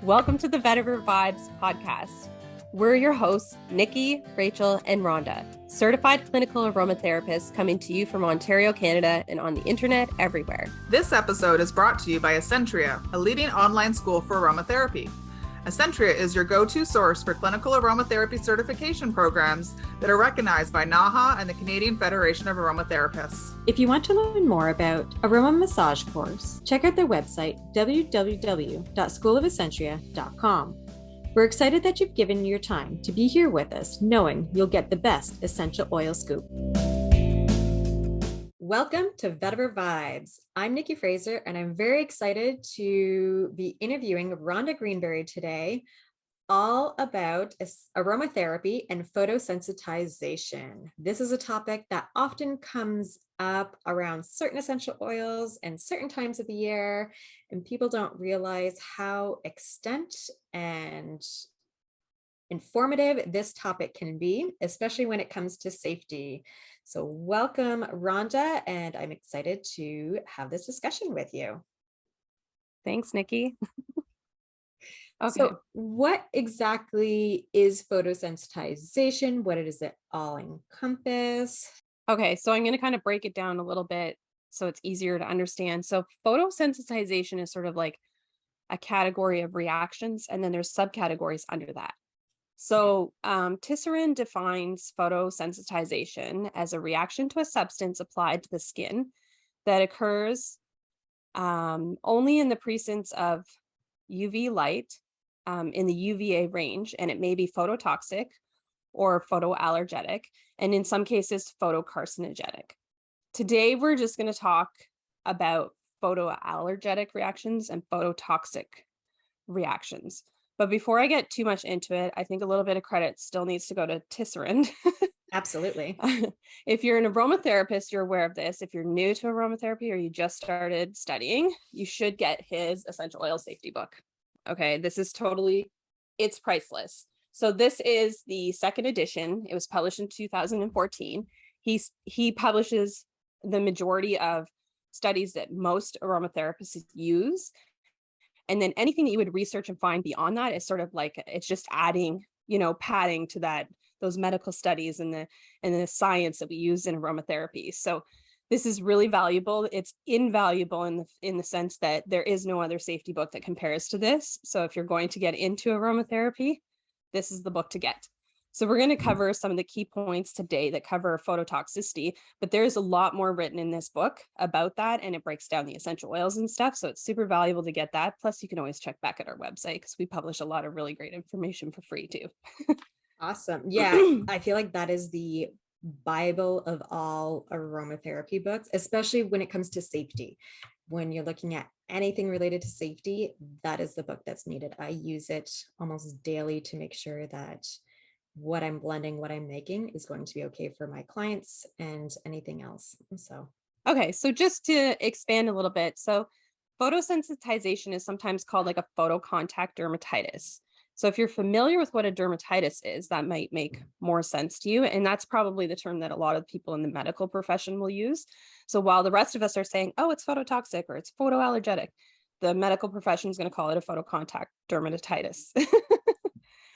Welcome to the Vetiver Vibes podcast. We're your hosts, Nikki, Rachel, and Rhonda, certified clinical aromatherapists coming to you from Ontario, Canada, and on the internet everywhere. This episode is brought to you by Essentria, a leading online school for aromatherapy. Essentria is your go-to source for clinical aromatherapy certification programs that are recognized by NAHA and the Canadian Federation of Aromatherapists. If you want to learn more about Aroma Massage course, check out their website, www.schoolofessentria.com. We're excited that you've given your time to be here with us, knowing you'll get the best essential oil scoop. Welcome to Vetiver Vibes. I'm Nikki Fraser, and I'm very excited to be interviewing Rhonda Greenberry today, all about aromatherapy and photosensitization. This is a topic that often comes up around certain essential oils and certain times of the year, and people don't realize how extent and informative this topic can be, especially when it comes to safety. So welcome, Rhonda, and I'm excited to have this discussion with you. Thanks, Nikki. Okay. So what exactly is photosensitization? What does it all encompass? Okay, so I'm going to kind of break it down a little bit so it's easier to understand. So photosensitization is sort of like a category of reactions, and then there's subcategories under that. So Tisserand defines photosensitization as a reaction to a substance applied to the skin that occurs only in the presence of UV light in the UVA range, and it may be phototoxic or photoallergenic, and in some cases, photocarcinogenic. Today, we're just going to talk about photoallergenic reactions and phototoxic reactions. But before I get too much into it, I think a little bit of credit still needs to go to Tisserand. Absolutely. If you're an aromatherapist, you're aware of this. If you're new to aromatherapy or you just started studying, you should get his essential oil safety book. Okay, this is it's priceless. So this is the second edition. It was published in 2014. He publishes the majority of studies that most aromatherapists use. And then anything that you would research and find beyond that is sort of like, it's just adding, padding to those medical studies and the science that we use in aromatherapy. So this is really valuable. It's invaluable in the sense that there is no other safety book that compares to this. So if you're going to get into aromatherapy, this is the book to get. So we're going to cover some of the key points today that cover phototoxicity, but there's a lot more written in this book about that, and it breaks down the essential oils and stuff. So it's super valuable to get that. Plus, you can always check back at our website because we publish a lot of really great information for free too. Awesome. Yeah, I feel like that is the Bible of all aromatherapy books, especially when it comes to safety. When you're looking at anything related to safety, that is the book that's needed. I use it almost daily to make sure that what I'm blending, what I'm making is going to be okay for my clients and anything else. Okay, so just to expand a little bit, so photosensitization is sometimes called like a photocontact dermatitis. So if you're familiar with what a dermatitis is, that might make more sense to you. And that's probably the term that a lot of people in the medical profession will use. So while the rest of us are saying, oh, it's phototoxic or it's photoallergenic, the medical profession is going to call it a photocontact dermatitis.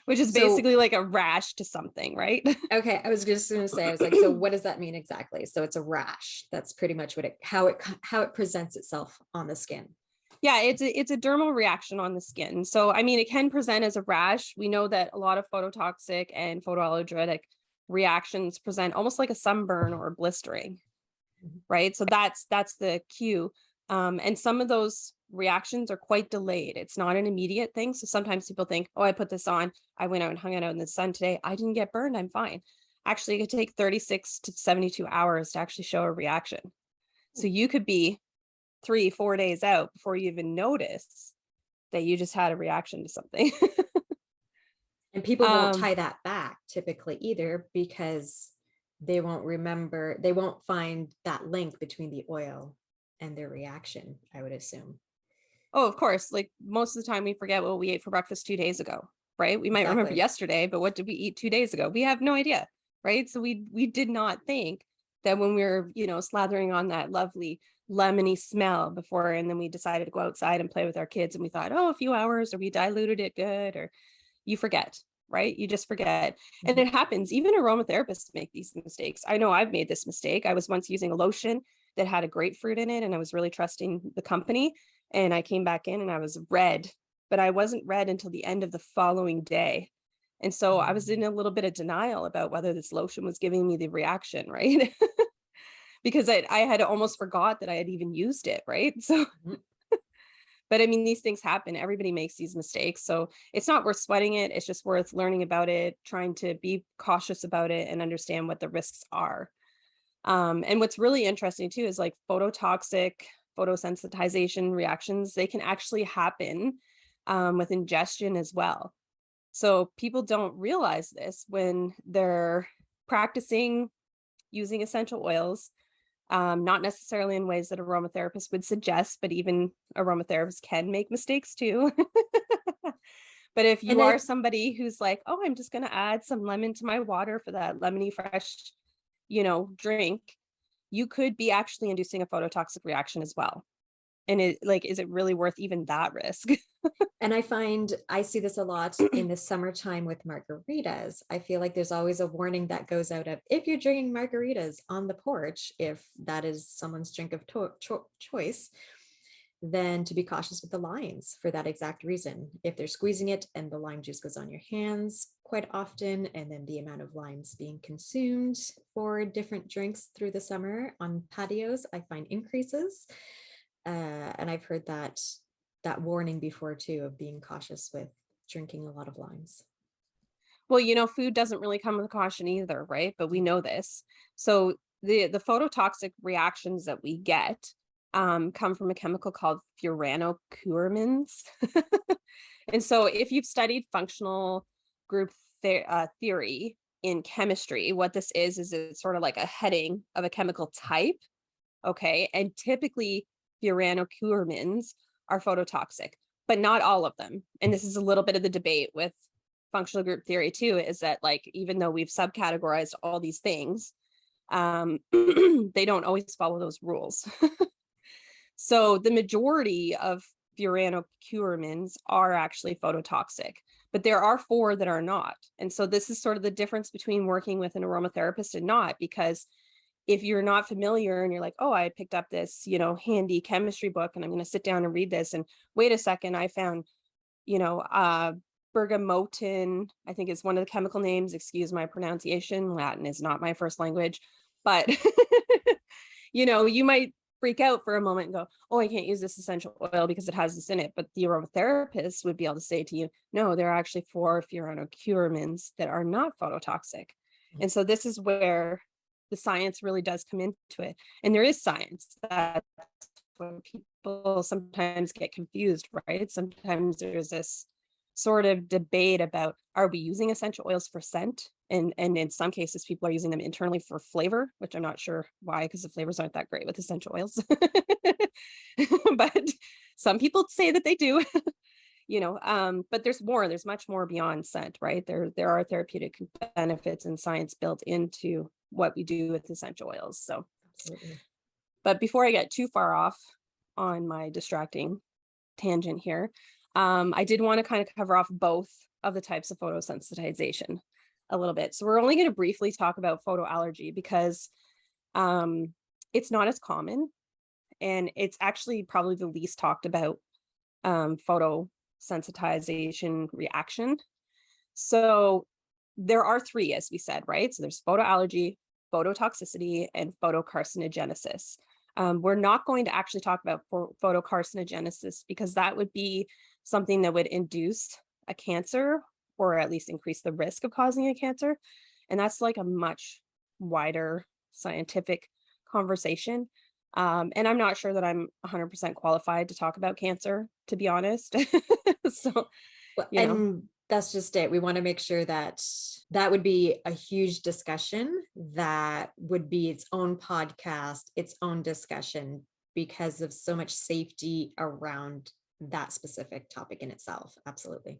Which is basically like a rash to something, right? Okay, I was just going to say, I was like, so what does that mean exactly? So it's a rash. That's pretty much how it presents itself on the skin. Yeah, it's a dermal reaction on the skin. So, I mean, it can present as a rash. We know that a lot of phototoxic and photoallergenic reactions present almost like a sunburn or blistering, right? So that's the cue. And some of those reactions are quite delayed. It's not an immediate thing. So sometimes people think, oh, I put this on, I went out and hung out in the sun today, I didn't get burned, I'm fine. Actually, it could take 36 to 72 hours to actually show a reaction. So you could be 3-4 days out before you even notice that you just had a reaction to something. And people won't tie that back typically either, because they won't find that link between the oil and their reaction, I would assume. Oh, of course. Like most of the time we forget what we ate for breakfast 2 days ago, right? We might remember yesterday, but what did we eat 2 days ago? We have no idea, right? So we did not think that when we were, slathering on that lovely lemony smell before, and then we decided to go outside and play with our kids, and we thought, oh, a few hours, or we diluted it good, or you forget, right? You just forget. And it happens. Even aromatherapists make these mistakes. I know I've made this mistake. I was once using a lotion that had a grapefruit in it, and I was really trusting the company, and I came back in and I was red, but I wasn't red until the end of the following day. And so I was in a little bit of denial about whether this lotion was giving me the reaction, right? Because I had almost forgot that I had even used it, right? So, Mhm. but I mean, these things happen. Everybody makes these mistakes. So it's not worth sweating it. It's just worth learning about it, trying to be cautious about it and understand what the risks are. And what's really interesting too is like phototoxic, photosensitization reactions, they can actually happen with ingestion as well. So people don't realize this when they're practicing using essential oils, not necessarily in ways that aromatherapists would suggest, but even aromatherapists can make mistakes too. But if And you I are somebody who's like, oh, I'm just going to add some lemon to my water for that lemony fresh, drink, you could be actually inducing a phototoxic reaction as well. And is it really worth even that risk? And I find I see this a lot in the summertime with margaritas. I feel like there's always a warning that goes out of if you're drinking margaritas on the porch, if that is someone's drink of choice, then to be cautious with the limes for that exact reason. If they're squeezing it and the lime juice goes on your hands quite often, and then the amount of limes being consumed for different drinks through the summer on patios, I find increases. And I've heard that warning before too, of being cautious with drinking a lot of limes. Well, food doesn't really come with caution either, right? But we know this. So the phototoxic reactions that we get come from a chemical called furanocoumarins. And so if you've studied functional group theory in chemistry, what this is it's sort of like a heading of a chemical type. Okay. And typically furanocoumarins are phototoxic, but not all of them. And this is a little bit of the debate with functional group theory too, is that like, even though we've subcategorized all these things, they don't always follow those rules. So the majority of furanocoumarins are actually phototoxic, but there are 4 that are not. And so this is sort of the difference between working with an aromatherapist and not, because if you're not familiar and you're like, oh, I picked up this, handy chemistry book and I'm going to sit down and read this. And wait a second, I found, bergamotin, I think is one of the chemical names. Excuse my pronunciation. Latin is not my first language, but you might freak out for a moment and go, oh, I can't use this essential oil because it has this in it. But the aromatherapist would be able to say to you, no, there are actually 4 furanocoumarins that are not phototoxic. And so this is where the science really does come into it. And there is science. That's when people sometimes get confused, right? Sometimes there's this sort of debate about, are we using essential oils for scent? And in some cases, people are using them internally for flavor, which I'm not sure why, because the flavors aren't that great with essential oils. But some people say that they do. But there's much more beyond scent, right? There are therapeutic benefits and science built into what we do with essential oils. So, Absolutely. but before I get too far off on my distracting tangent here, I did want to kind of cover off both of the types of photosensitization a little bit. So we're only going to briefly talk about photoallergy because it's not as common, and it's actually probably the least talked about photosensitization reaction. So there are 3, as we said, right? So there's photoallergy, phototoxicity, and photocarcinogenesis. We're not going to actually talk about photocarcinogenesis because that would be something that would induce a cancer or at least increase the risk of causing a cancer. And that's like a much wider scientific conversation. And I'm not sure that I'm 100% qualified to talk about cancer, to be honest. So, Well, you know, and that's just it. We want to make sure that that would be a huge discussion that would be its own podcast, its own discussion, because of so much safety around that specific topic in itself. Absolutely.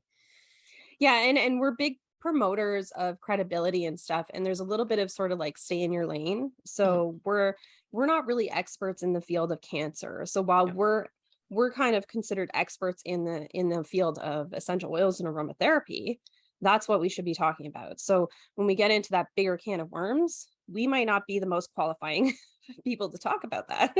yeah, and we're big promoters of credibility and stuff, and there's a little bit of sort of like stay in your lane. So we're not really experts in the field of cancer. So while we're kind of considered experts in the field of essential oils and aromatherapy, that's what we should be talking about. So when we get into that bigger can of worms, we might not be the most qualifying people to talk about that.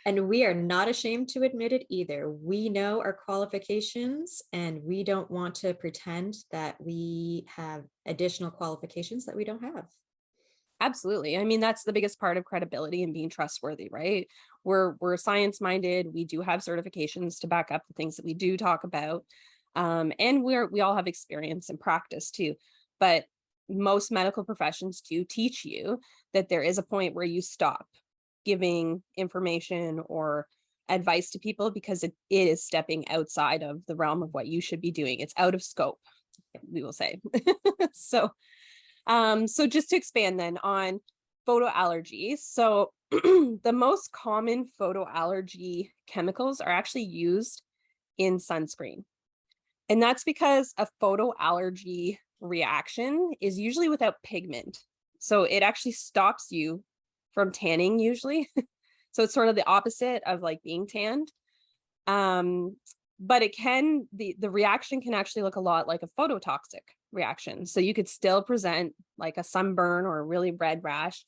And we are not ashamed to admit it either. We know our qualifications and we don't want to pretend that we have additional qualifications that we don't have. Absolutely. I mean, that's the biggest part of credibility and being trustworthy, right? We're science minded. We do have certifications to back up the things that we do talk about. And we all have experience and practice too. But most medical professions do teach you that there is a point where you stop giving information or advice to people because it is stepping outside of the realm of what you should be doing. It's out of scope, we will say. So just to expand then on photoallergy. So the most common photoallergy chemicals are actually used in sunscreen. And that's because a photoallergy reaction is usually without pigment. So it actually stops you from tanning usually. So it's sort of the opposite of like being tanned. But the reaction can actually look a lot like a phototoxic reaction. So you could still present like a sunburn or a really red rash.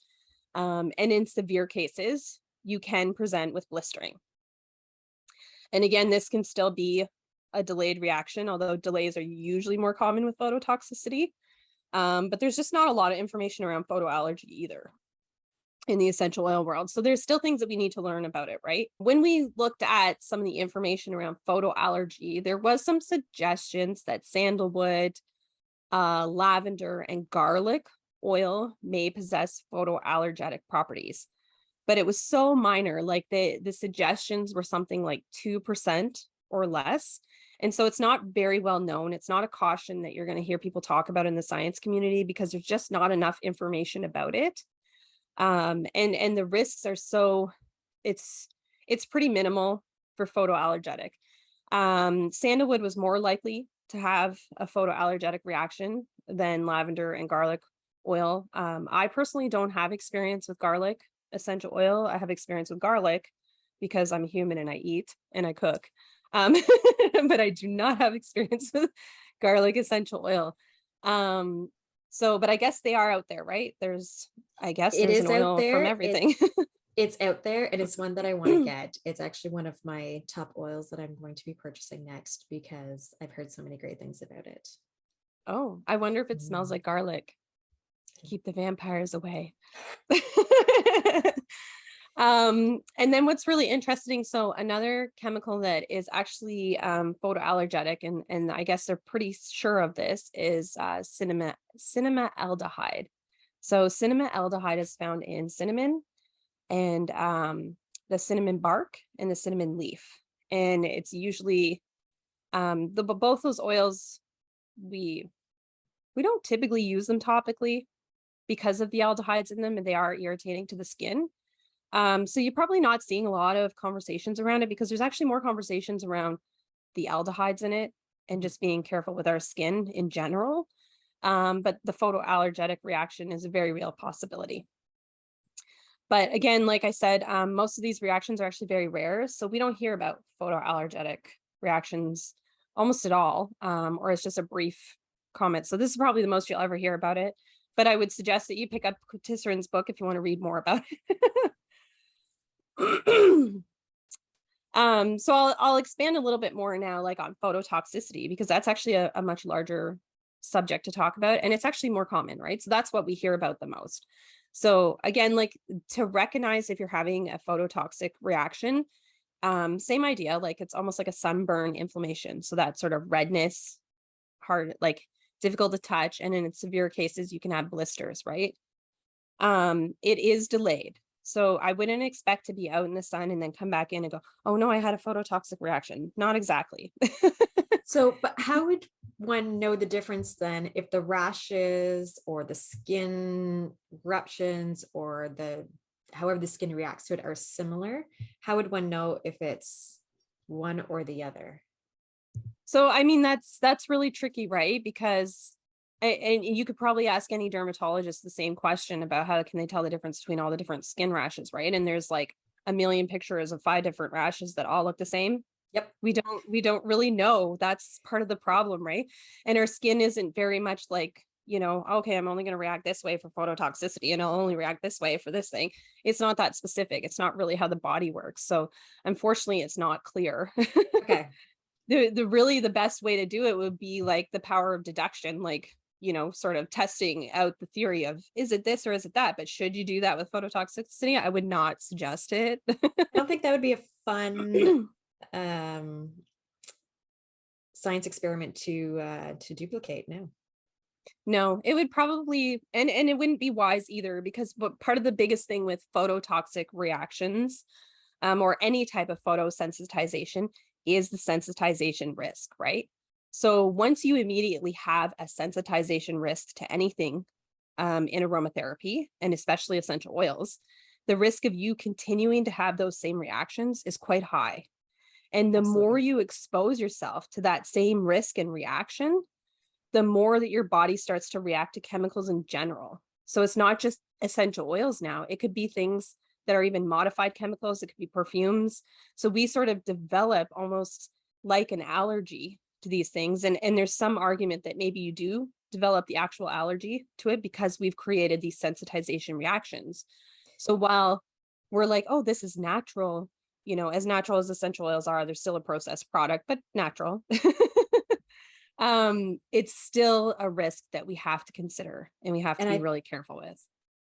And in severe cases, you can present with blistering. And again, this can still be a delayed reaction, although delays are usually more common with phototoxicity. But there's just not a lot of information around photoallergy either in the essential oil world. So there's still things that we need to learn about it, right? When we looked at some of the information around photoallergy, there was some suggestions that sandalwood, lavender, and garlic oil may possess photoallergenic properties. But it was so minor, like the suggestions were something like 2% or less. And so it's not very well known. It's not a caution that you're going to hear people talk about in the science community because there's just not enough information about it. And the risks are it's pretty minimal for photoallergenic. Sandalwood was more likely to have a photoallergenic reaction than lavender and garlic oil. I personally don't have experience with garlic essential oil. I have experience with garlic because I'm a human and I eat and I cook. But I do not have experience with garlic essential oil. But I guess they are out there, right? There's an oil from everything. It's out there and it's one that I want to get. It's actually one of my top oils that I'm going to be purchasing next because I've heard so many great things about it. Oh, I wonder if it smells like garlic. Keep the vampires away. And then what's really interesting, so another chemical that is actually photoallergenic, and I guess they're pretty sure of this, is cinnamaldehyde. So cinnamaldehyde is found in cinnamon and the cinnamon bark and the cinnamon leaf. And it's usually both those oils, we don't typically use them topically because of the aldehydes in them, and they are irritating to the skin. So you're probably not seeing a lot of conversations around it because there's actually more conversations around the aldehydes in it and just being careful with our skin in general. But the photoallergenic reaction is a very real possibility. But again, like I said, most of these reactions are actually very rare. So we don't hear about photoallergenic reactions almost at all, or it's just a brief comment. So this is probably the most you'll ever hear about it. But I would suggest that you pick up Tisseran's book if you want to read more about it. So I'll expand a little bit more now, like on phototoxicity, because that's actually a much larger subject to talk about, and it's actually more common, right? So that's what we hear about the most. So again, like to recognize if you're having a phototoxic reaction, same idea, like it's almost like a sunburn inflammation. So that sort of redness, hard, like difficult to touch, and in severe cases you can have blisters, right? It is delayed. So I wouldn't expect to be out in the sun and then come back in and go, oh no, I had a phototoxic reaction. Not exactly. So, but how would one know the difference then if the rashes or the skin eruptions or however the skin reacts to it are similar? How would one know if it's one or the other? So, I mean, that's really tricky, right? Because And you could probably ask any dermatologist the same question about how can they tell the difference between all the different skin rashes, right? And there's like a million pictures of 5 different rashes that all look the same. Yep. We don't really know. That's part of the problem, right? And our skin isn't very much like, okay, I'm only going to react this way for phototoxicity and I'll only react this way for this thing. It's not that specific. It's not really how the body works. So unfortunately, it's not clear. Okay. The best way to do it would be like the power of deduction, like, sort of testing out the theory of, is it this or is it that? But should you do that with phototoxicity? I would not suggest it. I don't think that would be a fun science experiment to duplicate. No, it would probably, and it wouldn't be wise either, because part of the biggest thing with phototoxic reactions, or any type of photosensitization, is the sensitization risk, right? So once you immediately have a sensitization risk to anything, in aromatherapy, and especially essential oils, the risk of you continuing to have those same reactions is quite high. And the Absolutely. more you expose yourself to that same risk and reaction, the more that your body starts to react to chemicals in general. So it's not just essential oils now. It could be things that are even modified chemicals. It could be perfumes. So we sort of develop almost like an allergy to these things. And there's some argument that maybe you do develop the actual allergy to it because we've created these sensitization reactions. So while we're like, oh, this is natural, as natural as essential oils are, they're still a processed product, but natural. It's still a risk that we have to consider and we have to be really careful with.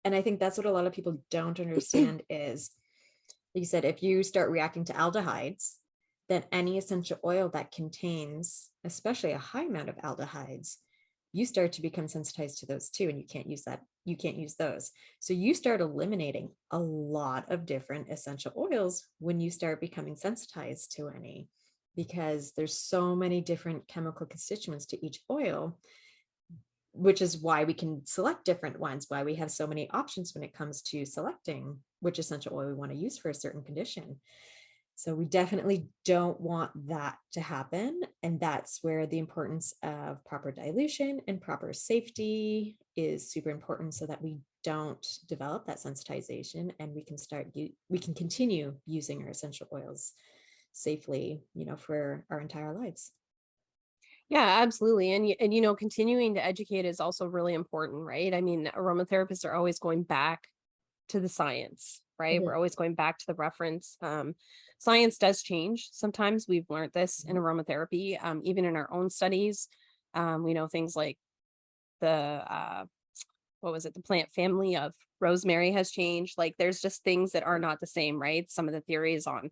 And I think that's what a lot of people don't understand is, like you said, if you start reacting to aldehydes, then any essential oil that contains, especially a high amount of aldehydes, you start to become sensitized to those too, and you can't use that. You can't use those. So you start eliminating a lot of different essential oils when you start becoming sensitized to any, because there's so many different chemical constituents to each oil, which is why we can select different ones, why we have so many options when it comes to selecting which essential oil we want to use for a certain condition. So we definitely don't want that to happen. And that's where the importance of proper dilution and proper safety is super important, so that we don't develop that sensitization and we can continue using our essential oils safely, for our entire lives. Yeah, absolutely. And continuing to educate is also really important, right? I mean, aromatherapists are always going back to the science, right? We're always going back to the reference. Science does change. Sometimes we've learned this in aromatherapy, even in our own studies. We know things like the the plant family of rosemary has changed. Like there's just things that are not the same, right? Some of the theories on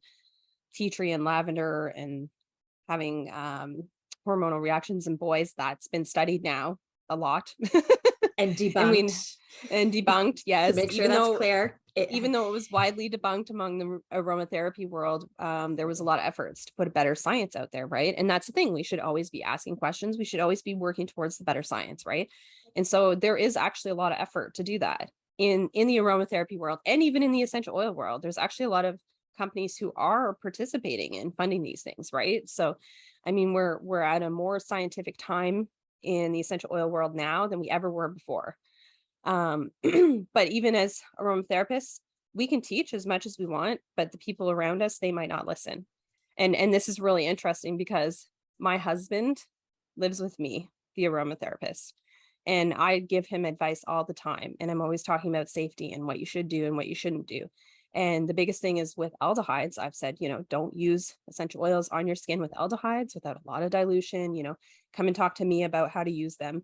tea tree and lavender and having hormonal reactions in boys, that's been studied now a lot. And debunked. And debunked, yes. To make sure that's clear. Even though it was widely debunked among the aromatherapy world, there was a lot of efforts to put a better science out there, right? And that's the thing. We should always be asking questions. We should always be working towards the better science, right? And so there is actually a lot of effort to do that in the aromatherapy world, and even in the essential oil world. There's actually a lot of companies who are participating in funding these things, right? So, I mean, we're at a more scientific time in the essential oil world now than we ever were before. But even as aromatherapists, we can teach as much as we want, but the people around us, they might not listen. And this is really interesting because my husband lives with me, the aromatherapist, and I give him advice all the time. And I'm always talking about safety and what you should do and what you shouldn't do. And the biggest thing is with aldehydes, I've said, don't use essential oils on your skin with aldehydes without a lot of dilution, come and talk to me about how to use them.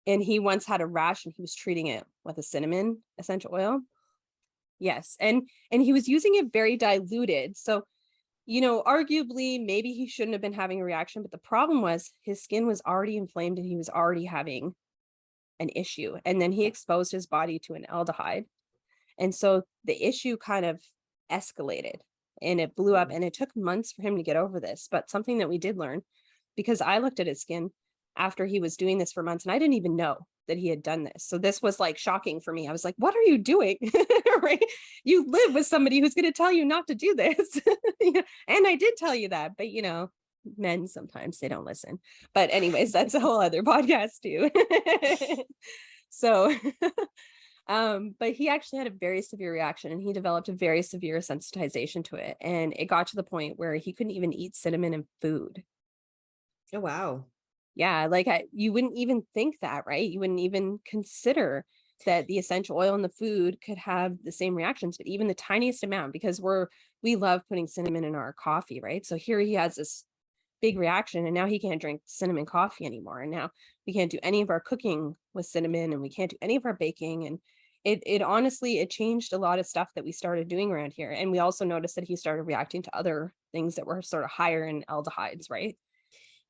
And he once had a rash and he was treating it with a cinnamon essential oil. Yes. And he was using it very diluted. So, arguably maybe he shouldn't have been having a reaction, but the problem was his skin was already inflamed and he was already having an issue. And then he exposed his body to an aldehyde. And so the issue kind of escalated and it blew up, and it took months for him to get over this. But something that we did learn, because I looked at his skin after he was doing this for months and I didn't even know that he had done this. So this was like shocking for me. I was like, what are you doing? Right? You live with somebody who's going to tell you not to do this. And I did tell you that, but men sometimes they don't listen. But anyways, that's a whole other podcast too. So but he actually had a very severe reaction and he developed a very severe sensitization to it. And it got to the point where he couldn't even eat cinnamon in food. Oh, wow. Yeah, like you wouldn't even think that, right? You wouldn't even consider that the essential oil in the food could have the same reactions, but even the tiniest amount, because we love putting cinnamon in our coffee, right? So here he has this big reaction and now he can't drink cinnamon coffee anymore. And now we can't do any of our cooking with cinnamon and we can't do any of our baking. And it honestly, it changed a lot of stuff that we started doing around here. And we also noticed that he started reacting to other things that were sort of higher in aldehydes, right?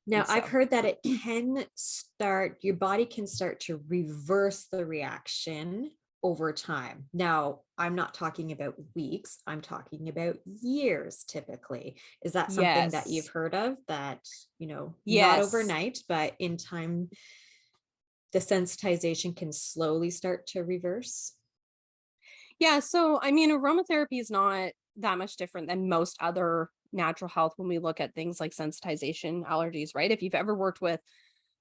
Now, And I've so, heard that it can start, your body can start to reverse the reaction over time. Now, I'm not talking about weeks, I'm talking about years typically. Is that something that you've yes, heard of that, not yes. overnight, but in time, the sensitization can slowly start to reverse? Yeah, so I mean, aromatherapy is not that much different than most other natural health when we look at things like sensitization, allergies, right? If you've ever worked with,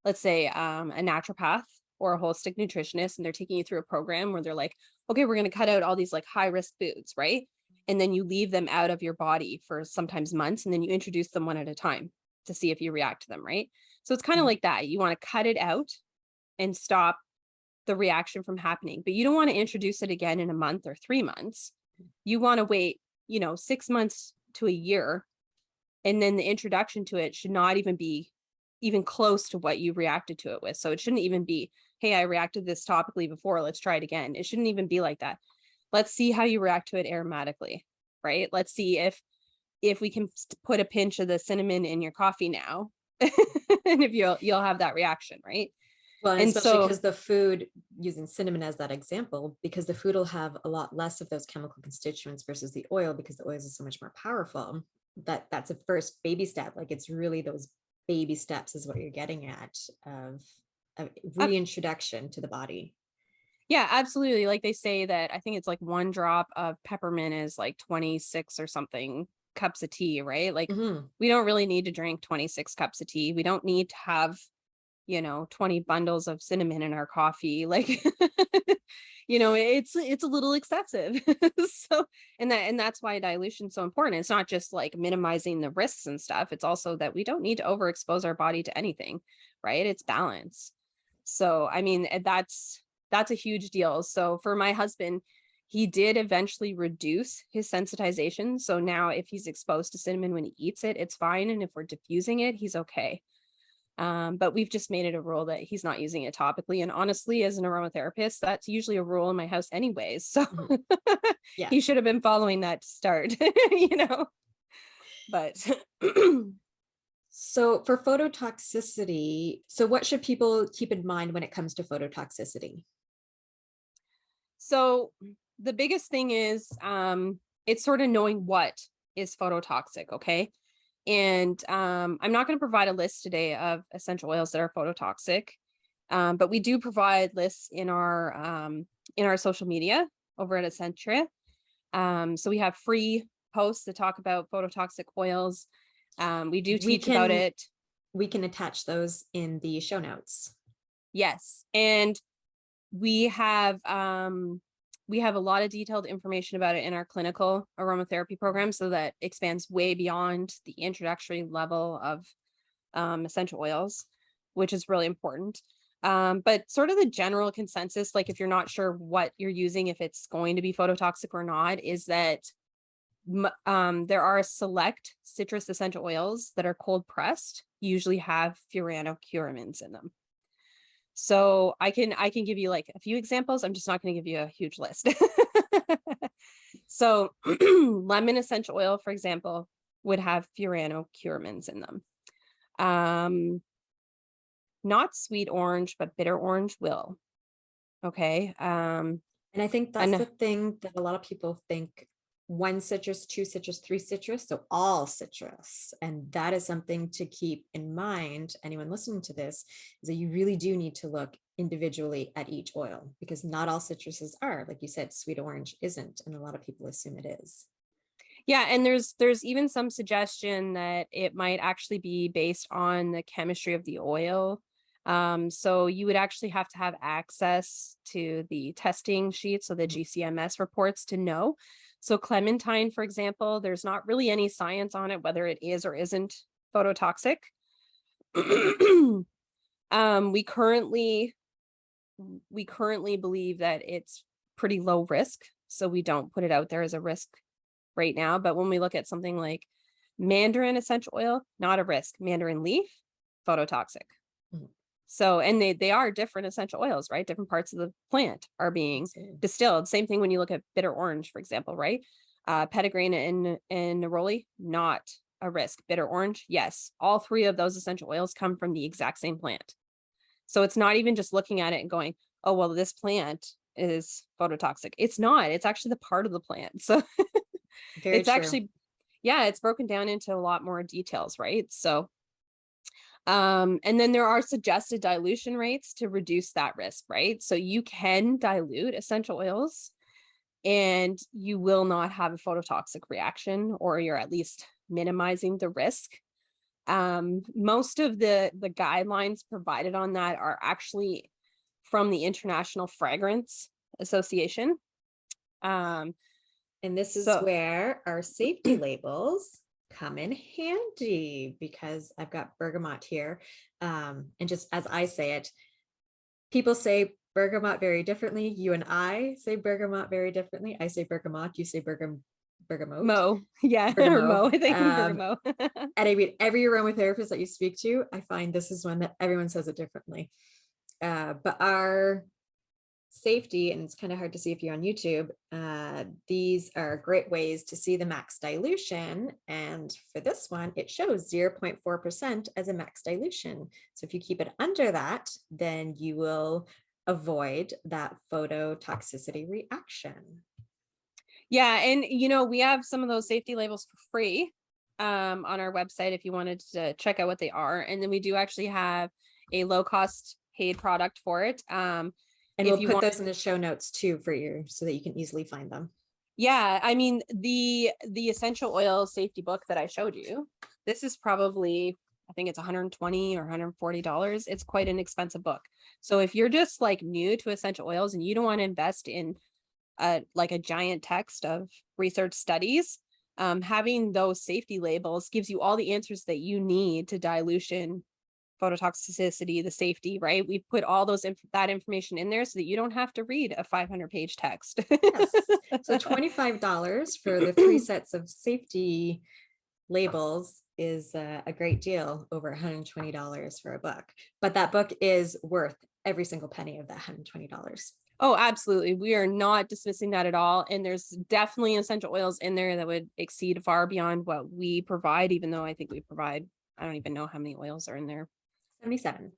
let's say, a naturopath or a holistic nutritionist, and they're taking you through a program where they're like, okay, we're going to cut out all these like high risk foods, right? And then you leave them out of your body for sometimes months, and then you introduce them one at a time to see if you react to them, right? So it's kind of Mhm. like that. You want to cut it out and stop the reaction from happening, but you don't want to introduce it again in a month or 3 months. You want to wait, 6 months to a year. And then the introduction to it should not even be even close to what you reacted to it with. So it shouldn't even be, hey, I reacted this topically before, let's try it again. It shouldn't even be like that. Let's see how you react to it aromatically, right? Let's see if we can put a pinch of the cinnamon in your coffee now. And if you'll have that reaction, right? Well, and And especially so because the food, using cinnamon as that example, because the food will have a lot less of those chemical constituents versus the oil, because the oils are so much more powerful. That's a first baby step. Like it's really those baby steps is what you're getting at of reintroduction to the body. yeah, absolutely. Like they say that I think it's like one drop of peppermint is like 26 or something cups of tea, right? Like Mhm. we don't really need to drink 26 cups of tea. We don't need to have, 20 bundles of cinnamon in our coffee. Like, it's a little excessive. So, and that's why dilution is so important. It's not just like minimizing the risks and stuff. It's also that we don't need to overexpose our body to anything, right? It's balance. So, I mean, that's a huge deal. So for my husband, he did eventually reduce his sensitization. So now if he's exposed to cinnamon when he eats it, it's fine. And if we're diffusing it, he's okay. But we've just made it a rule that he's not using it topically. And honestly, as an aromatherapist, that's usually a rule in my house anyways. So Mhm. Yeah. he should have been following that to start, but So for phototoxicity, so what should people keep in mind when it comes to phototoxicity? so the biggest thing is it's sort of knowing what is phototoxic, okay? And I'm not going to provide a list today of essential oils that are phototoxic, but we do provide lists in our social media over at Essentria. So we have free posts that talk about phototoxic oils. We do We teach about can it. we can attach those in the show notes. Yes, and we have we have a lot of detailed information about it in our clinical aromatherapy program, so that expands way beyond the introductory level of essential oils, which is really important. But sort of the general consensus, like if you're not sure what you're using, if it's going to be phototoxic or not, is that there are select citrus essential oils that are cold pressed, usually have furanocoumarins in them. So I can give you like a few examples. I'm just not going to give you a huge list. So lemon essential oil, for example, would have furanocoumarins in them. Not sweet orange, but bitter orange will. Okay. And I think that's the And thing that a lot of people think: one citrus, two citrus, three citrus, so all citrus. And that is something to keep in mind. Anyone listening to this is that you really do need to look individually at each oil, because not all citruses are, like you said, sweet orange isn't. And a lot of people assume it is. Yeah, and there's even some suggestion that it might actually be based on the chemistry of the oil. So you would actually have to have access to the testing sheets, so the GCMS reports to know. So clementine, for example, there's not really any science on it whether it is or isn't phototoxic. We currently believe that it's pretty low risk, so we don't put it out there as a risk right now. But when we look at something like mandarin essential oil, not a risk. Mandarin leaf, phototoxic. Mhm. So, and they are different essential oils, right? Different parts of the plant are being Absolutely. distilled. Same thing when you look at bitter orange, for example, right? Petitgreen and neroli, not a risk. Bitter orange, yes. All three of those essential oils come from the exact same plant. So it's not even just looking at it and going, oh, well, this plant is phototoxic. It's not. It's actually the part of the plant. So Very it's true. actually, yeah, it's broken down into a lot more details, right? So and then there are suggested dilution rates to reduce that risk, right? So you can dilute essential oils and you will not have a phototoxic reaction, or you're at least minimizing the risk. Most of the guidelines provided on that are actually from the International Fragrance Association. And this is So where our safety labels come in handy, because I've got bergamot here. And just as I say it, people say bergamot very differently. You and I say bergamot very differently. I say bergamot, you say bergamot. Mo, yeah, or Mo, Bergamot. I think bergamot. And I mean, every aromatherapist that you speak to, I find this is one that everyone says it differently. But our safety, and it's kind of hard to see if you're on YouTube, these are great ways to see the max dilution. And for this one, it shows 0.4% as a max dilution. So if you keep it under that, then you will avoid that phototoxicity reaction. Yeah, and we have some of those safety labels for free on our website if you wanted to check out what they are. And then we do actually have a low cost paid product for it. And if we'll you put want, those in the show notes too for you, so that you can easily find them. yeah, I mean the essential oil safety book that I showed you, this is probably, I think it's $120 or $140. It's quite an expensive book. So if you're just like new to essential oils and you don't want to invest in like a giant text of research studies, having those safety labels gives you all the answers that you need to dilution, phototoxicity, the safety, right? We've put all that information in there so that you don't have to read a 500-page text. Yes. So $25 for the 3 sets of safety labels is a great deal, over $120 for a book. But that book is worth every single penny of that $120. Oh, absolutely. We are not dismissing that at all. And there's definitely essential oils in there that would exceed far beyond what we provide, even though I think we provide, I don't even know how many oils are in there. 77.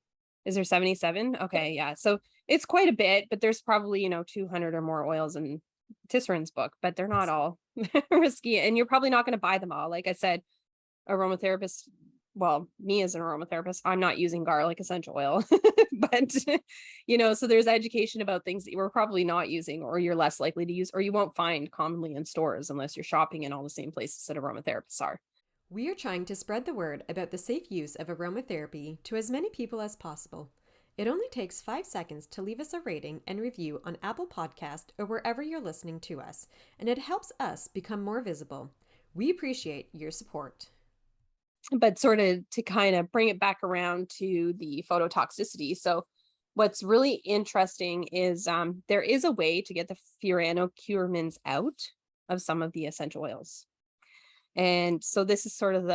Is there 77? Okay, yeah. So it's quite a bit, but there's probably, 200 or more oils in Tisseran's book, but they're not all risky. And you're probably not going to buy them all. Like I said, aromatherapist, well, me as an aromatherapist, I'm not using garlic essential oil, but so there's education about things that you were probably not using, or you're less likely to use, or you won't find commonly in stores unless you're shopping in all the same places that aromatherapists are. We are trying to spread the word about the safe use of aromatherapy to as many people as possible. It only takes 5 seconds to leave us a rating and review on Apple Podcast or wherever you're listening to us, and it helps us become more visible. We appreciate your support. But sort of to kind of bring it back around to the phototoxicity. So what's really interesting is there is a way to get the furanocoumarins out of some of the essential oils. And so this is sort of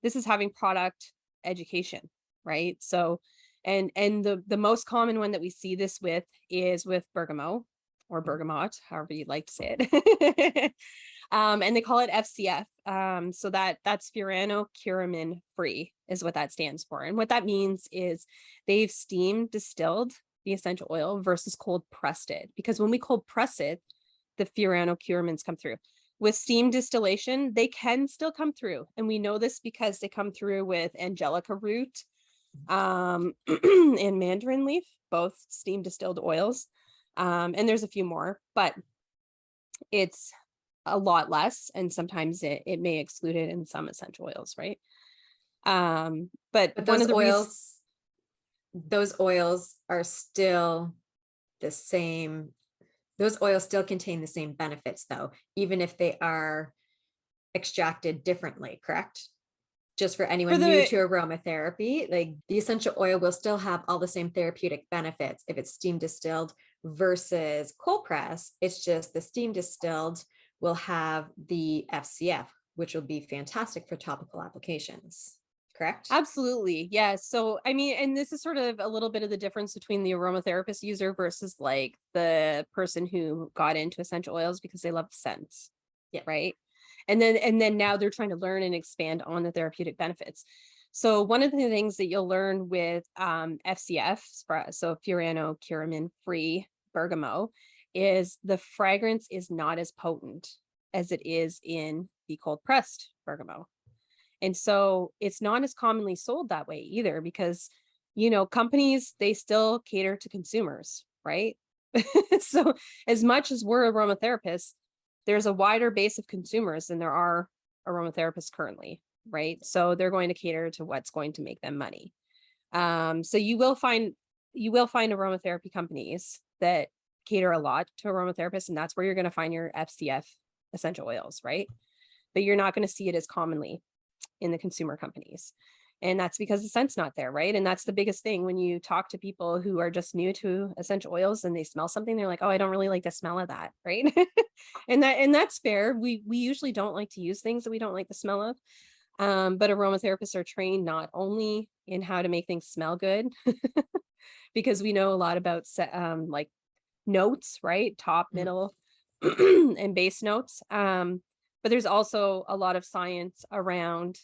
this is having product education, right? So, and the most common one that we see this with is with bergamot or bergamot, however you'd like to say it. And they call it FCF. So that's furanocoumarin free is what that stands for. And what that means is they've steam distilled the essential oil versus cold pressed it. Because when we cold press it, the furanocoumarins come through. With steam distillation, they can still come through. And we know this because they come through with angelica root and mandarin leaf, both steam distilled oils. And there's a few more, but it's a lot less, and sometimes it may exclude it in some essential oils, right? But But one of the reasons, those oils are still the same. Those oils still contain the same benefits though, even if they are extracted differently, correct? Just for for anyone new the to aromatherapy, like the essential oil will still have all the same therapeutic benefits if it's steam distilled versus cold press. It's just the steam distilled will have the FCF, which will be fantastic for topical applications, correct? absolutely, yeah. So I mean, and this is sort of a little bit of the difference between the aromatherapist user versus like the person who got into essential oils because they love the scents. Yeah. Right. And then now they're trying to learn and expand on the therapeutic benefits. So one of the things that you'll learn with FCF, so furanocoumarin free bergamot, is the fragrance is not as potent as it is in the cold pressed bergamot. And so it's not as commonly sold that way either, because, companies, they still cater to consumers, right? So as much as we're aromatherapists, there's a wider base of consumers than there are aromatherapists currently, right? So they're going to cater to what's going to make them money. So you will find aromatherapy companies that cater a lot to aromatherapists, and that's where you're going to find your FCF essential oils, right? But you're not going to see it as commonly in the consumer companies. And that's because the scent's not there, right? And that's the biggest thing when you talk to people who are just new to essential oils and they smell something, they're like, oh, I don't really like the smell of that, right? and that's fair. We usually don't like to use things that we don't like the smell of. But aromatherapists are trained not only in how to make things smell good, because we know a lot about like notes, right? Top, middle, and base notes. But there's also a lot of science around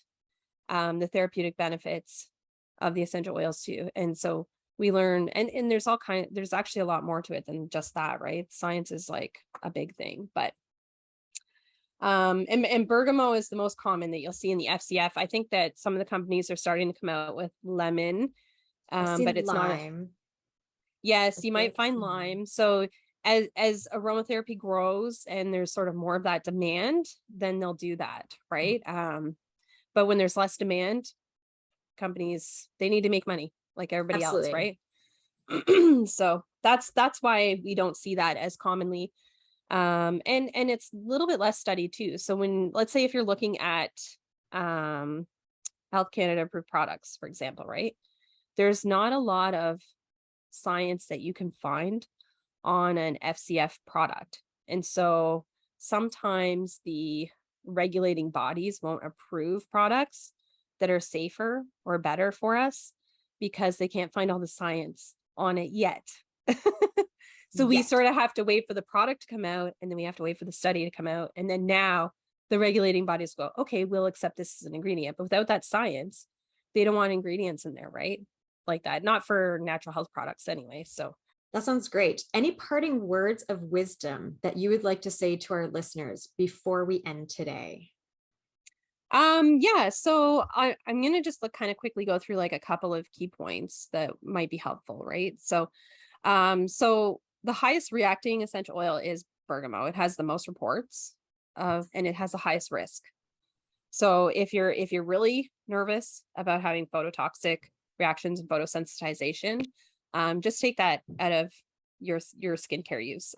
the therapeutic benefits of the essential oils too. And so we learn, and there's actually a lot more to it than just that, right? Science is like a big thing, but and bergamot is the most common that you'll see in the FCF. I think that some of the companies are starting to come out with lemon, I've seen but it's not. lime. I Yes, you feel might like I've find seen lime. lime. So as aromatherapy grows and there's sort of more of that demand, then they'll do that, right? But when there's less demand, companies, they need to make money like everybody else, Absolutely. right? So that's why we don't see that as commonly. And it's a little bit less studied too. So when, let's say, if you're looking at Health Canada approved products, for example, right? There's not a lot of science that you can find on an FCF product. And so sometimes the regulating bodies won't approve products that are safer or better for us because they can't find all the science on it yet. So we Yet. sort of have to wait for the product to come out, and then we have to wait for the study to come out. And then now the regulating bodies go, okay, we'll accept this as an ingredient. But without that science, they don't want ingredients in there, right? Like that, not for natural health products anyway. So That sounds great. Any parting words of wisdom that you would like to say to our listeners before we end today? yeah, so I'm gonna just kind of quickly go through like a couple of key points that might be helpful, right? So the highest reacting essential oil is bergamot. It has the most reports of, and it has the highest risk. So if you're really nervous about having phototoxic reactions and photosensitization, just take that out of your skincare use,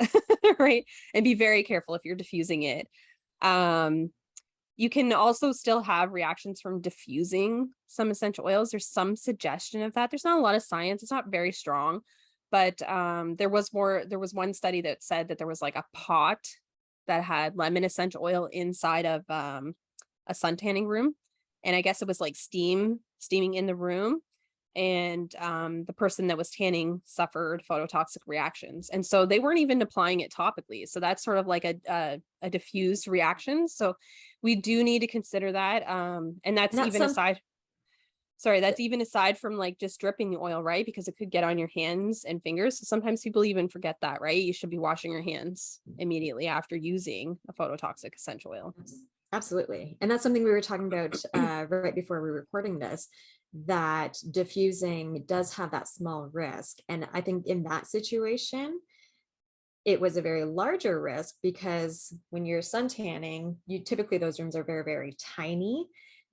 right? And be very careful if you're diffusing it. You can also still have reactions from diffusing some essential oils. There's some suggestion of that. There's not a lot of science. It's not very strong, but there was one study that said that there was like a pot that had lemon essential oil inside of a sun tanning room. And I guess it was like steaming in the room. And the person that was tanning suffered phototoxic reactions. And so they weren't even applying it topically. So that's sort of like a diffused reaction. So we do need to consider that. And that's even aside. Sorry, that's even aside from like just dripping the oil, right? Because it could get on your hands and fingers. So sometimes people even forget that, right? You should be washing your hands immediately after using a phototoxic essential oil. Absolutely. And that's something we were talking about right before we were recording this, that diffusing does have that small risk. And I think in that situation, it was a very larger risk because when you're sun tanning, typically those rooms are very, very tiny,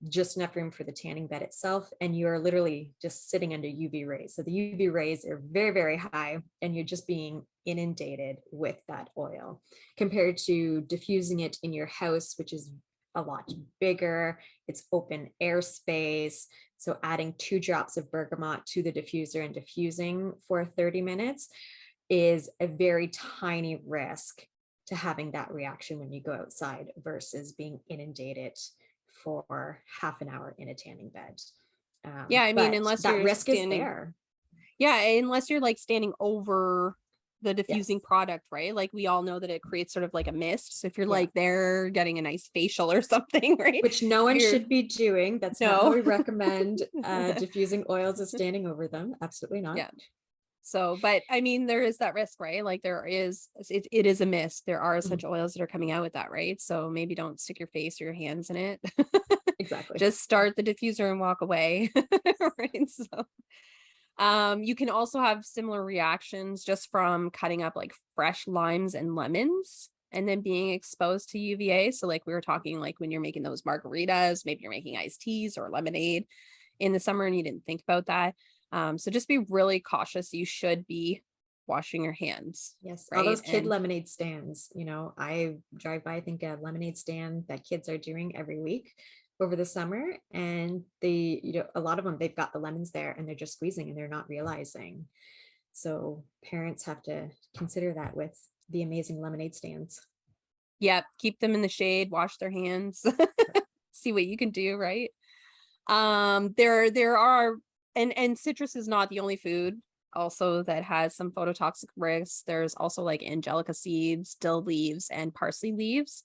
just enough room for the tanning bed itself. And you're literally just sitting under UV rays. So the UV rays are very, very high, and you're just being inundated with that oil compared to diffusing it in your house, which is a lot bigger. It's open air space. So adding 2 drops of bergamot to the diffuser and diffusing for 30 minutes is a very tiny risk to having that reaction when you go outside versus being inundated for half an hour in a tanning bed. Yeah, I mean, but unless that you're risk is standing, there. yeah, unless you're like standing over the diffusing Yes. product, right? Like we all know that it creates sort of like a mist. So if you're Yeah. like there getting a nice facial or something, right? Which no one You're- should be doing. That's not how No. we recommend diffusing oils, is standing over them. Absolutely not. Yeah. So, but I mean, there is that risk, right? Like there is, it is a mist. There are essential oils that are coming out with that, right? So maybe don't stick your face or your hands in it. Exactly. Just start the diffuser and walk away. Right. So you can also have similar reactions just from cutting up like fresh limes and lemons and then being exposed to UVA. So like we were talking, like when you're making those margaritas, maybe you're making iced teas or lemonade in the summer and you didn't think about that. So just be really cautious. You should be washing your hands. Yes, right? all those kid And lemonade stands. I drive by, I think, a lemonade stand that kids are doing every week over the summer, and a lot of them, they've got the lemons there and they're just squeezing and they're not realizing. So parents have to consider that with the amazing lemonade stands. yeah, keep them in the shade, wash their hands, see what you can do, right? There are, and citrus is not the only food also that has some phototoxic risks. There's also like angelica seeds, dill leaves, and parsley leaves.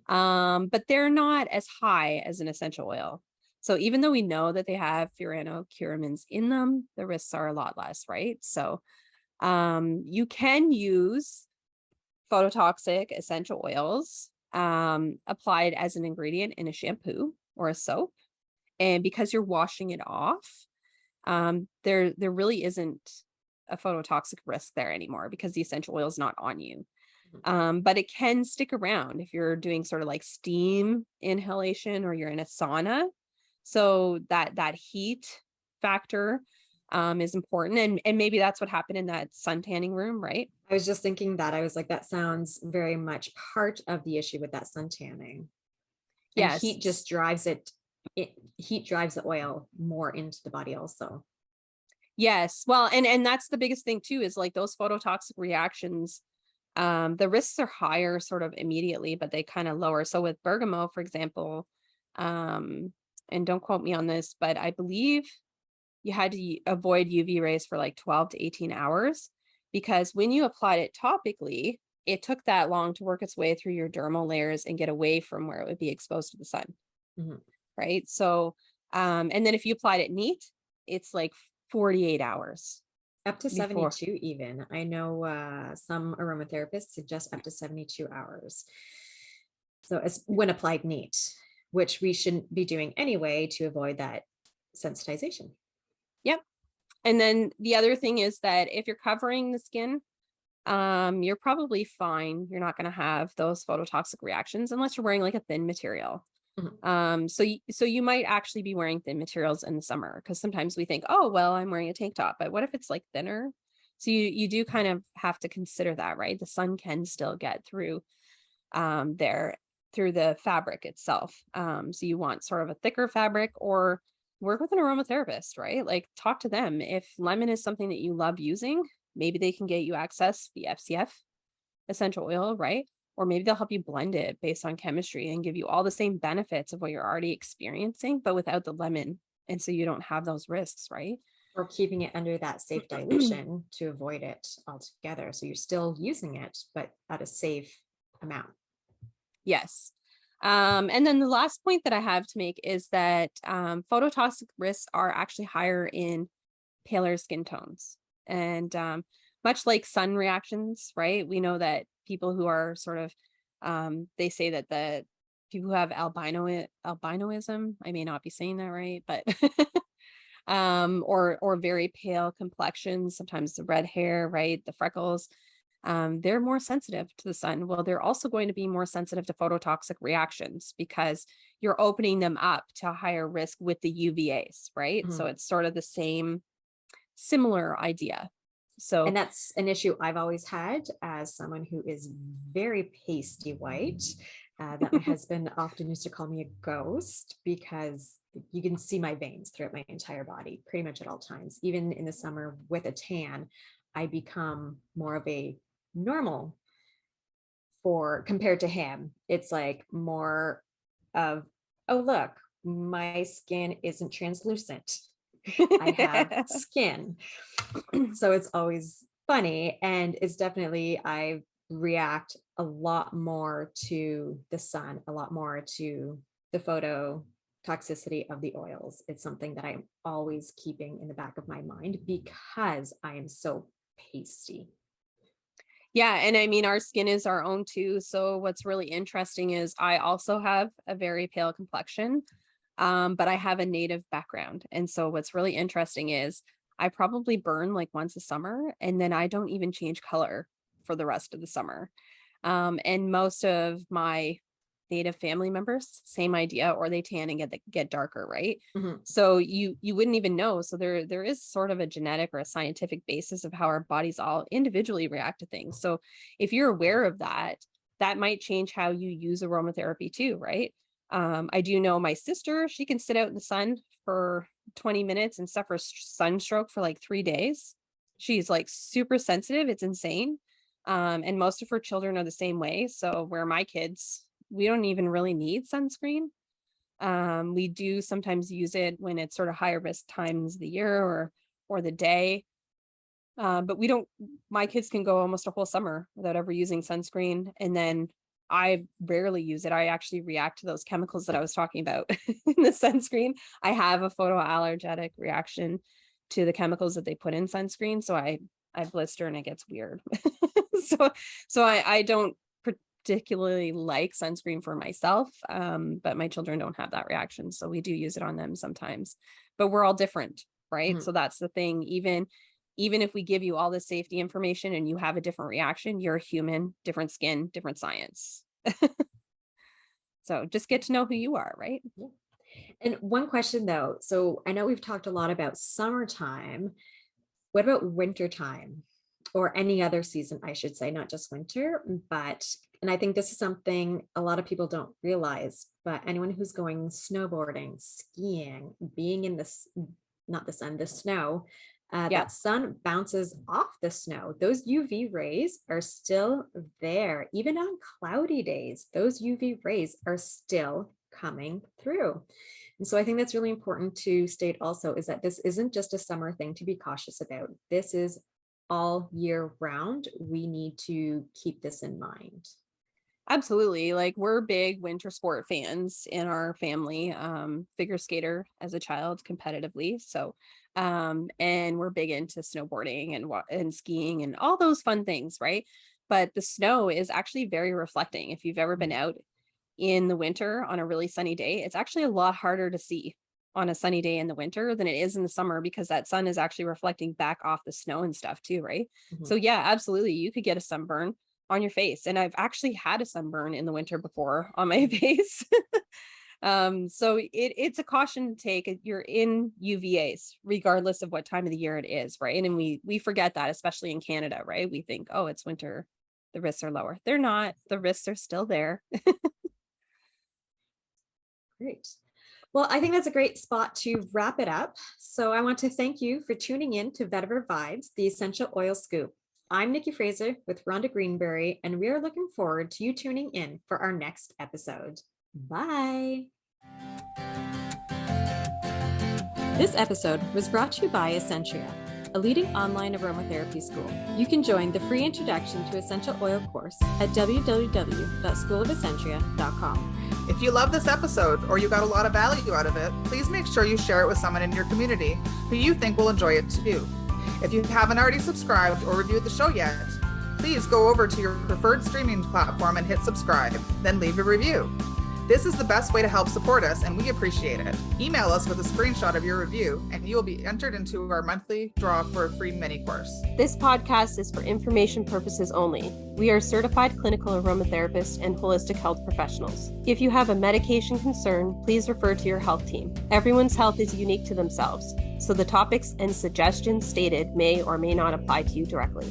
But they're not as high as an essential oil. So even though we know that they have furanocoumarins in them, the risks are a lot less, right? So you can use phototoxic essential oils applied as an ingredient in a shampoo or a soap. And because you're washing it off, there really isn't a phototoxic risk there anymore because the essential oil is not on you. But it can stick around if you're doing sort of like steam inhalation or you're in a sauna. So that heat factor is important. And maybe that's what happened in that sun tanning room, right? I was just thinking that. I was like, that sounds very much part of the issue with that sun tanning. And Yes. heat just drives heat drives the oil more into the body also. Yes. Well, and that's the biggest thing too, is like those phototoxic reactions. The risks are higher sort of immediately, but they kind of lower. So with bergamot, for example, and don't quote me on this, but I believe you had to avoid UV rays for like 12 to 18 hours because when you applied it topically, it took that long to work its way through your dermal layers and get away from where it would be exposed to the sun. Right. So, and then if you applied it neat, it's like 48 hours. Up to Before. 72 even. I know some aromatherapists suggest up to 72 hours. So it's when applied neat, which we shouldn't be doing anyway to avoid that sensitization. Yep. And then the other thing is that if you're covering the skin, you're probably fine. You're not going to have those phototoxic reactions unless you're wearing like a thin material. So you might actually be wearing thin materials in the summer because sometimes we think, oh, well, I'm wearing a tank top, but what if it's like thinner? So you do kind of have to consider that, right? The sun can still get through through the fabric itself. So you want sort of a thicker fabric or work with an aromatherapist, right? Like talk to them. If lemon is something that you love using, maybe they can get you access the FCF essential oil, right? Or maybe they'll help you blend it based on chemistry and give you all the same benefits of what you're already experiencing, but without the lemon. And so you don't have those risks, right? Or keeping it under that safe dilution to avoid it altogether. So you're still using it, but at a safe amount. Yes. And then the last point that I have to make is that phototoxic risks are actually higher in paler skin tones. And much like sun reactions, right? We know that people who are sort of, they say that the people who have albinoism, I may not be saying that right, but or very pale complexions, sometimes the red hair, right? The freckles. they're more sensitive to the sun. Well, they're also going to be more sensitive to phototoxic reactions because you're opening them up to a higher risk with the UVAs, right? So it's sort of the same, similar idea. So, and that's an issue I've always had as someone who is very pasty white, that my husband often used to call me a ghost because you can see my veins throughout my entire body pretty much at all times. Even in the summer with a tan, I become more of a normal compared to him. It's like more of, oh, look, my skin isn't translucent. I have skin. So it's always funny. And it's definitely, I react a lot more to the sun, a lot more to the phototoxicity of the oils. It's something that I'm always keeping in the back of my mind because I am so pasty. yeah. And I mean, our skin is our own too. So what's really interesting is I also have a very pale complexion, but I have a native background. And so what's really interesting is I probably burn like once a summer and then I don't even change color for the rest of the summer. And most of my native family members, same idea, or they tan and get darker, right? So you wouldn't even know. So there is sort of a genetic or a scientific basis of how our bodies all individually react to things. So if you're aware of that, that might change how you use aromatherapy too, right? I do know my sister, she can sit out in the sun for 20 minutes and suffer sunstroke for like 3 days. She's like super sensitive. It's insane. And most of her children are the same way. So where my kids, we don't even really need sunscreen. We do sometimes use it when it's sort of higher risk times of the year or the day. But we don't, my kids can go almost a whole summer without ever using sunscreen. And then I rarely use it. I actually react to those chemicals that I was talking about in the sunscreen. I have a photoallergenic reaction to the chemicals that they put in sunscreen. So I blister and it gets weird. So I don't particularly like sunscreen for myself, but my children don't have that reaction. So we do use it on them sometimes, but we're all different, right? So that's the thing. Even if we give you all the safety information and you have a different reaction, you're a human, different skin, different science. So just get to know who you are, right? Yeah. And one question though, so I know we've talked a lot about summertime. What about wintertime or any other season, I should say, not just winter, and I think this is something a lot of people don't realize, but anyone who's going snowboarding, skiing, being in not the sun, the snow, that sun bounces off the snow. Those UV rays are still there. Even on cloudy days, those UV rays are still coming through. And so I think that's really important to state also, is that this isn't just a summer thing to be cautious about. This is all year round. We need to keep this in mind. Absolutely. Like we're big winter sport fans in our family, figure skater as a child competitively. So, and we're big into snowboarding and skiing and all those fun things, right? But the snow is actually very reflecting. If you've ever been out in the winter on a really sunny day, it's actually a lot harder to see on a sunny day in the winter than it is in the summer because that sun is actually reflecting back off the snow and stuff too, right? So yeah, absolutely. You could get a sunburn on your face. And I've actually had a sunburn in the winter before on my face. So it's a caution to take. You're in UVAs, regardless of what time of the year it is, right? And we forget that, especially in Canada, right? We think, oh, it's winter, the risks are lower. They're not. The risks are still there. Great. Well, I think that's a great spot to wrap it up. So I want to thank you for tuning in to Vetiver Vibes, the Essential Oil Scoop. I'm Nikki Fraser with Rhonda Greenberry, and we are looking forward to you tuning in for our next episode. Bye. This episode was brought to you by Essentria, a leading online aromatherapy school. You can join the free Introduction to Essential Oil course at www.schoolofessentria.com. If you love this episode or you got a lot of value out of it, please make sure you share it with someone in your community who you think will enjoy it too. If you haven't already subscribed or reviewed the show yet, please go over to your preferred streaming platform and hit subscribe, then leave a review. This is the best way to help support us, and we appreciate it. Email us with a screenshot of your review, and you will be entered into our monthly draw for a free mini course. This podcast is for information purposes only. We are certified clinical aromatherapists and holistic health professionals. If you have a medication concern, please refer to your health team. Everyone's health is unique to themselves, so the topics and suggestions stated may or may not apply to you directly.